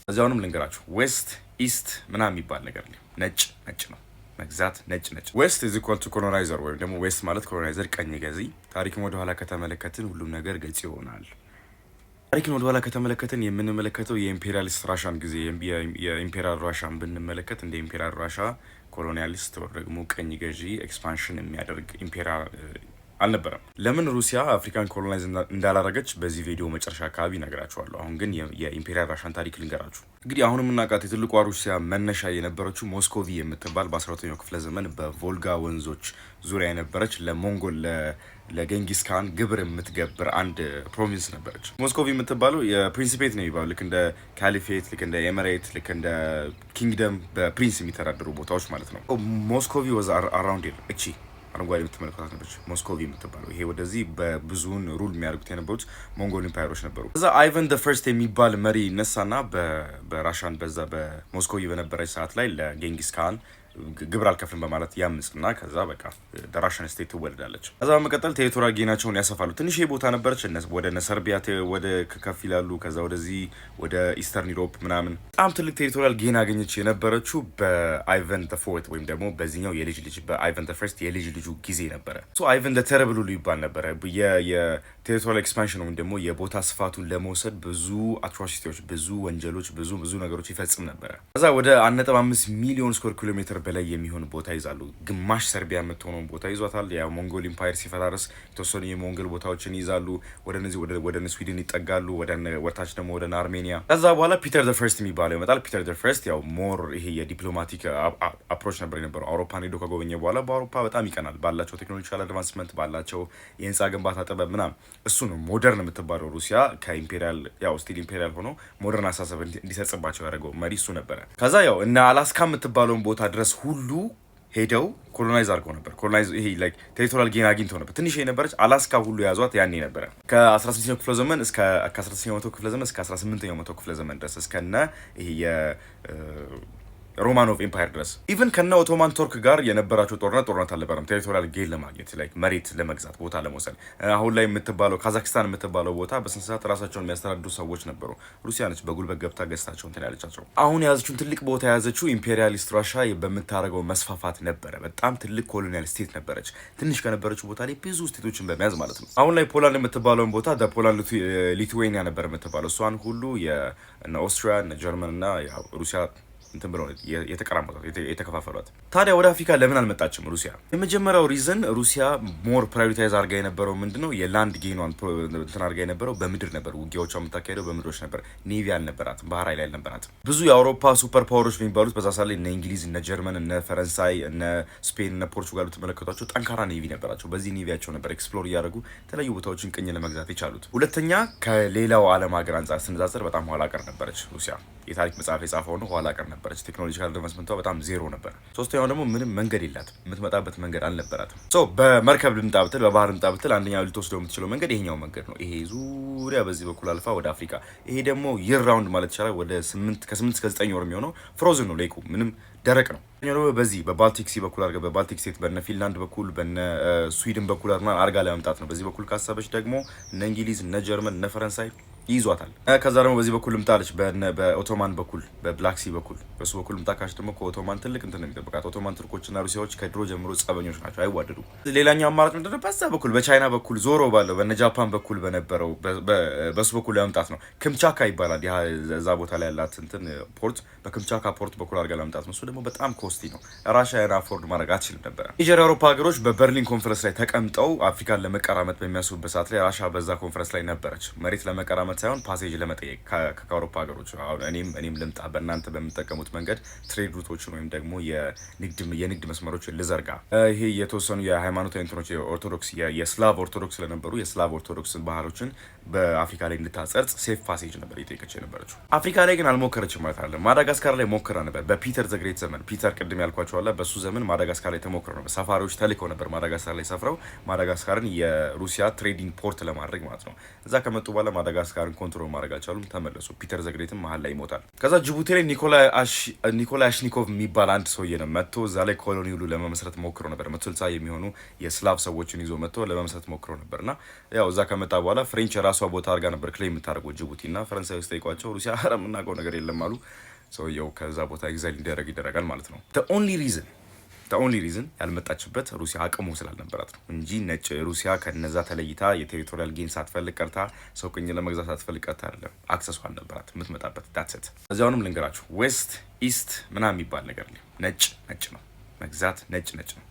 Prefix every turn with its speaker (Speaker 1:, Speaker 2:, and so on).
Speaker 1: እዚያውንም ልንገራችሁ ዌስት ኢስት ምናምን የሚባል ነገር ነጭ ነው መግዛት ነጭ ዌስት ኢዝ ኢኳል ቱ ኮሎናይዘር ወይም ደግሞ ዌስት ማለት ኮሎናይዘር ቀኝ ገዢ። ታሪክን ወደ ኋላ ከተመለከትን ሁሉም ነገር ግልጽ ይሆናል። ታሪክን ወደ ኋላ ከተመለከትን የምንመለከተው የኢምፔሪያሊስት ራሻን ጊዜ የኢምፔሪያል ራሻን ብንመለከት እንደ ኢምፔሪያል ራሻ ኮሎኒያሊስት ወይም ደግሞ ቀኝ ገዢ ኤክስፓንሽን የሚያደርግ ኢምፔሪያል አልነበረም። ለምን ሩሲያ አፍሪካን ኮሎናይዝ እንዳላረገች በዚህ ቪዲዮ መጨረሻ አካባቢ እነግራችኋለሁ። አሁን ግን የኢምፔሪያል ራሻን ታሪክ ልንገራችሁ። እንግዲህ አሁን የምናውቃት የትልቋ ሩሲያ መነሻ የነበረችው ሞስኮቪ የምትባል በ12ኛው ክፍለ ዘመን በቮልጋ ወንዞች ዙሪያ የነበረች ለሞንጎል ለጌንጊስ ካን ግብር የምትገብር አንድ ፕሮቪንስ ነበረች። ሞስኮቪ የምትባለው የፕሪንሲፔት ነው የሚባለው ልክ እንደ ካሊፌት፣ ልክ እንደ ኤምሬት፣ ልክ እንደ ኪንግደም በፕሪንስ የሚተዳደሩ ቦታዎች ማለት ነው። ሞስኮቪ ወዝ አራውንድ እቺ አረንጓዴ የምትመለከታት ነበረች ሞስኮቪ የምትባለው። ይሄ ወደዚህ በብዙውን ሩል የሚያደርጉት የነበሩት ሞንጎል ኢምፓየሮች ነበሩ። ከዛ አይቨን ደ ፈርስት የሚባል መሪ ይነሳና በራሻን በዛ በሞስኮቪ በነበረች ሰዓት ላይ ለጌንጊስ ካን ግብር አልከፍልም በማለት ያምጽና ከዛ በቃ ራሽን ስቴት ትወለዳለች። ከዛ በመቀጠል ቴሪቶሪያል ጌናቸውን ያሰፋሉ። ትንሽ ቦታ ነበረች ወደ ሰርቢያ ወደ ከፍ ይላሉ። ከዛ ወደዚህ ወደ ኢስተርን ዩሮፕ ምናምን በጣም ትልቅ ቴሪቶሪያል ጌን አገኘች የነበረችው በአይቨን ደ ፎርት ወይም ደግሞ በዚህኛው የልጅ ልጅ በአይቨን ደ ፈርስት የልጅ ልጁ ጊዜ ነበረ። አይቨን ደ ተረብል ሁሉ ይባል ነበረ። የቴሪቶሪያል ኤክስፓንሽን ወይም ደግሞ የቦታ ስፋቱን ለመውሰድ ብዙ አትሮሲቲዎች፣ ብዙ ወንጀሎች፣ ብዙ ነገሮች ይፈጽም ነበረ። ከዛ ወደ 1.5 ሚሊዮን ስኩዌር ኪሎ ሜትር በላይ የሚሆን ቦታ ይዛሉ። ግማሽ ሰርቢያ የምትሆነውን ቦታ ይዟታል። ያው ሞንጎል ኢምፓየር ሲፈራረስ የተወሰኑ የሞንጎል ቦታዎችን ይዛሉ። ወደ እነዚህ ወደ ስዊድን ይጠጋሉ። ወደታች ደግሞ ወደ አርሜኒያ። ከዛ በኋላ ፒተር ዘ ፈርስት የሚባለው ይመጣል። ፒተር ዘ ፈርስት ያው ሞር ይሄ የዲፕሎማቲክ አፕሮች ነበር የነበረው። አውሮፓን ሄዶ ከጎበኘ በኋላ በአውሮፓ በጣም ይቀናል ባላቸው ቴክኖሎጂካል አድቫንስመንት ባላቸው የህንፃ ግንባታ ጥበብ ምናምን። እሱ ነው ሞደርን የምትባለው ሩሲያ ከኢምፔሪያል ያው ስቲል ኢምፔሪያል ሆኖ ሞደርን አሳሰብ እንዲሰጽባቸው ያደረገው መሪ እሱ ነበረ። ከዛ ያው እነ አላስካ የምትባለውን ቦታ ድረስ ሁሉ ሄደው ኮሎናይዝ አድርገው ነበር። ኮሎናይዝ ይሄ ላይክ ቴሪቶሪያል ጌን አግኝተው ነበር። ትንሽ የነበረች አላስካ ሁሉ የያዟት ያኔ ነበረ። ከ16ኛው ክፍለ ዘመን እስከ 16ኛው መቶ ክፍለ ዘመን እስከ 18ኛው መቶ ክፍለ ዘመን ድረስ እስከነ ይሄ ሮማኖቭ ኤምፓየር ድረስ ኢቭን ከነ ኦቶማን ቱርክ ጋር የነበራቸው ጦርነት አልነበረም። ቴሪቶሪያል ጌን ለማግኘት ላይክ መሬት ለመግዛት ቦታ ለመውሰድ። አሁን ላይ የምትባለው ካዛክስታን የምትባለው ቦታ በስንት ራሳቸውን የሚያስተዳድሩ ሰዎች ነበሩ። ሩሲያ ነች በጉልበት ገብታ ገዝታቸው እንትን ያለቻቸው። አሁን የያዘችውን ትልቅ ቦታ የያዘችው ኢምፔሪያሊስት ራሻ በምታደርገው መስፋፋት ነበረ። በጣም ትልቅ ኮሎኒያል ስቴት ነበረች። ትንሽ ከነበረችው ቦታ ላይ ብዙ ስቴቶችን በመያዝ ማለት ነው። አሁን ላይ ፖላንድ የምትባለውን ቦታ ፖላንድ ሊቱዌኒያ ነበር የምትባለው። እሷን ሁሉ እነ ኦስትሪያ እነ ጀርመን እና ሩሲያ እንትን ብለው የተቀራመጧት የተከፋፈሏት። ታዲያ ወደ አፍሪካ ለምን አልመጣችም ሩሲያ? የመጀመሪያው ሪዝን ሩሲያ ሞር ፕራዮሪታይዝ አድርጋ የነበረው ምንድነው የላንድ ጌኗን እንትን አድርጋ የነበረው በምድር ነበር። ውጊያዎቿ የምታካሄደው በምድሮች ነበር። ኔቪ አልነበራትም፣ ባህር ኃይል አልነበራትም። ብዙ የአውሮፓ ሱፐር ፓወሮች የሚባሉት በዛ ሰዓት ላይ እነ እንግሊዝ፣ እነ ጀርመን፣ እነ ፈረንሳይ፣ እነ ስፔን፣ እነ ፖርቹጋል ብትመለከቷቸው ጠንካራ ኔቪ ነበራቸው። በዚህ ኔቪያቸው ነበር ኤክስፕሎር እያደረጉ የተለያዩ ቦታዎችን ቅኝ ለመግዛት የቻሉት። ሁለተኛ ከሌላው ዓለም ሀገር አንጻር ስንዛዘር በጣም ኋላ ቀር ነበረች ሩሲያ። የታሪክ መጽሐፍ የጻፈው ነው ኋላ ቀር ነበረች። ቴክኖሎጂካል አድቫንስመንቷ በጣም ዜሮ ነበር። ሶስተኛው ደግሞ ምንም መንገድ የላትም፣ የምትመጣበት መንገድ አልነበራትም። በመርከብ ልምጣ ብትል በባህር ልምጣ ብትል አንደኛው ልትወስደው የምትችለው መንገድ ይሄኛው መንገድ ነው። ይሄ ዙሪያ በዚህ በኩል አልፋ ወደ አፍሪካ። ይሄ ደግሞ ይር ራውንድ ማለት ይቻላል ወደ ከ8 እስከ 9 ወር የሚሆነው ፍሮዝን ነው። ሌኩ ምንም ደረቅ ነው። በዚህ በባልቲክ ሲ በኩል አድርጋ በባልቲክ ስቴት በነ ፊንላንድ በኩል በነ ስዊድን በኩል አድርጋ ለመምጣት ነው። በዚህ በኩል ካሰበች ደግሞ እነ እንግሊዝ፣ እነ ጀርመን፣ እነ ፈረንሳይ ይዟታል። ከዛ ደግሞ በዚህ በኩል ልምጣለች በኦቶማን በኩል በብላክ ሲ በኩል በሱ በኩል ልምጣ ካች ደግሞ ከኦቶማን ትልቅ እንትን ነው የሚጠብቃት። ኦቶማን ቱርኮችና ሩሲያዎች ከድሮ ጀምሮ ጸበኞች ናቸው፣ አይዋደዱ። ሌላኛው አማራጭ ምንድነው? በዛ በኩል በቻይና በኩል ዞሮ ባለው በነ ጃፓን በኩል በነበረው በሱ በኩል ለመምጣት ነው። ክምቻካ ይባላል እዛ ቦታ ላይ ያላት እንትን ፖርት፣ በክምቻካ ፖርት በኩል አድርጋ ለመምጣት ነው። እሱ ደግሞ በጣም ኮስቲ ነው። ራሻ አፎርድ ማድረግ አትችልም ነበረ። ሜጀር የአውሮፓ ሀገሮች በበርሊን ኮንፈረንስ ላይ ተቀምጠው አፍሪካን ለመቀራመት በሚያስቡበት ሰዓት ላይ ራሻ በዛ ኮንፈረንስ ላይ ነበረች። መሬት ለመቀራመት ሳይሆን ፓሴጅ ለመጠየቅ ከአውሮፓ ሀገሮች አሁን እኔም ልምጣ በእናንተ በምትጠቀሙት መንገድ ትሬድ ሩቶችን ወይም ደግሞ የንግድ መስመሮችን ልዘርጋ። ይሄ የተወሰኑ የሃይማኖታዊ እንትኖች የኦርቶዶክስ የስላቭ ኦርቶዶክስ ስለነበሩ የስላቭ ኦርቶዶክስ ባህሎችን በአፍሪካ ላይ እንድታጸርጽ ሴፍ ፓሴጅ ነበር የጠየቀች የነበረችው። አፍሪካ ላይ ግን አልሞከረችም ማለት አለ። ማዳጋስካር ላይ ሞክራ ነበር በፒተር ዘግሬት ዘመን። ፒተር ቅድም ያልኳቸዋላ በሱ ዘመን ማዳጋስካር ላይ ተሞክሮ ነበር። ሰፋሪዎች ተልከው ነበር ማዳጋስካር ላይ ሰፍረው ማዳጋስካርን የሩሲያ ትሬዲንግ ፖርት ለማድረግ ማለት ነው። እዛ ከመጡ በኋላ ማዳጋስካርን ባህርን ኮንትሮል ማድረግ አልቻሉም፣ ተመለሱ። ፒተር ዘግሬትም መሀል ላይ ይሞታል። ከዛ ጅቡቲ ላይ ኒኮላይ አሽኒኮቭ የሚባል አንድ ሰውዬ ነው መጥቶ እዛ ላይ ኮሎኒ ሁሉ ለመመስረት ሞክሮ ነበር። 160 የሚሆኑ የስላቭ ሰዎችን ይዞ መጥቶ ለመመስረት ሞክሮ ነበር እና ያው እዛ ከመጣ በኋላ ፍሬንች የራሷ ቦታ አድርጋ ነበር ክሌም የምታደርገው ጅቡቲ እና ፈረንሳይ ውስጥ ጠይቋቸው ሩሲያ ኧረ የምናውቀው ነገር የለም አሉ። ሰውየው ከዛ ቦታ ኤግዛይል እንዲያደርግ ይደረጋል ማለት ነው። ኦንሊ ሪዝን ያልመጣችበት ሩሲያ አቅሙ ስላልነበራት ነው እንጂ ነጭ ሩሲያ ከነዛ ተለይታ የቴሪቶሪያል ጌን ሳትፈልግ ቀርታ ሰው ቅኝ ለመግዛት ሳትፈልግ ቀርታ አይደለም። አክሰሱ አልነበራት የምትመጣበት ዳትሰት። እዚያውንም ልንገራችሁ ዌስት ኢስት ምናምን የሚባል ነገር ነጭ ነው መግዛት ነጭ ነው።